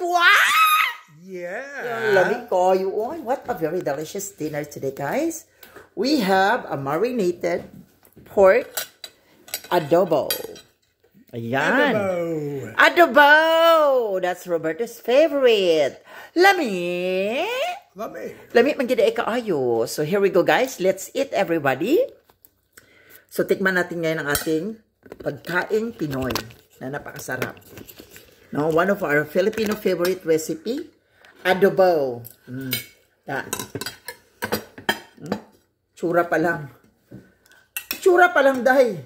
What? Yeah. Let me call you on. What a very delicious dinner today, guys. We have a marinated pork adobo. Ayan. Adobo. That's Roberto's favorite. Lami magiging kaayo. So here we go, guys. Let's eat, everybody. So tikman natin ngayon ang ating pagkaing Pinoy na napakasarap. No, one of our Filipino favorite recipe, adobo. Tsura pa lang. Tsura pa lang, dahi.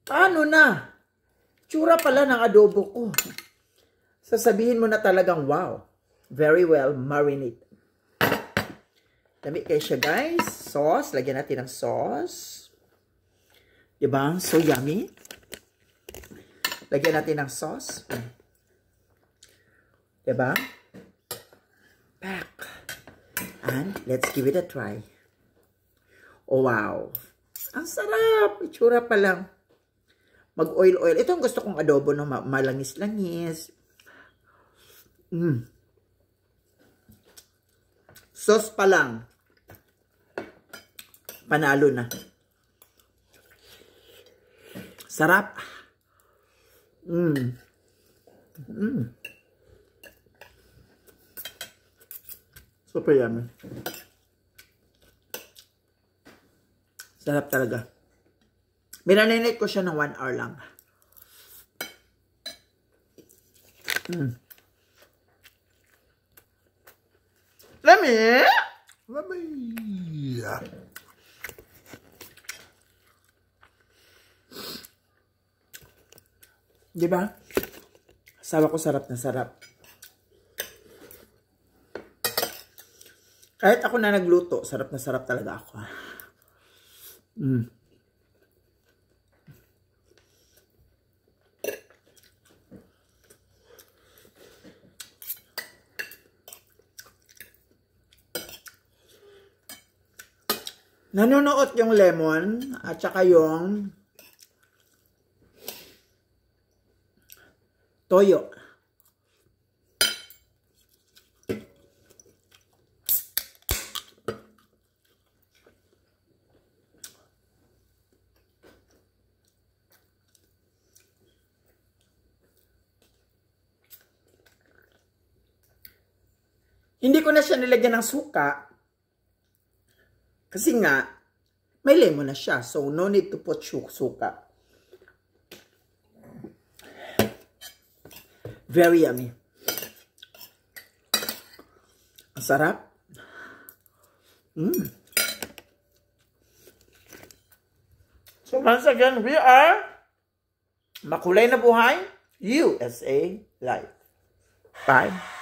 Paano na? Tsura pala ng adobo ko. Sasabihin mo na talagang, wow. Very well marinated. Dami kayo siya, guys. Sauce. Lagyan natin ng sauce. Diba? So yummy. Lagyan natin ng sauce. Diba? Back. And let's give it a try. Oh, wow. Ang sarap. Itsura pa lang. Mag-oil-oil. Ito ang gusto kong adobo, no? Malangis-langis. Sauce pa lang. Panalo na. Sarap. Super yummy. Sarap talaga. Minaninate ko siya ng 1 hour lang. Lami! Diba? Asawa ko sarap na sarap. Kahit ako na nagluto, sarap na sarap talaga ako. Nanunuot yung lemon at saka yung toyo. Hindi ko na siya nilagyan ng suka. Kasi nga, may lemon na siya. So, no need to put suka. Very yummy. Ang sarap. So, once again, we are Makulay na Buhay, USA Live. Bye.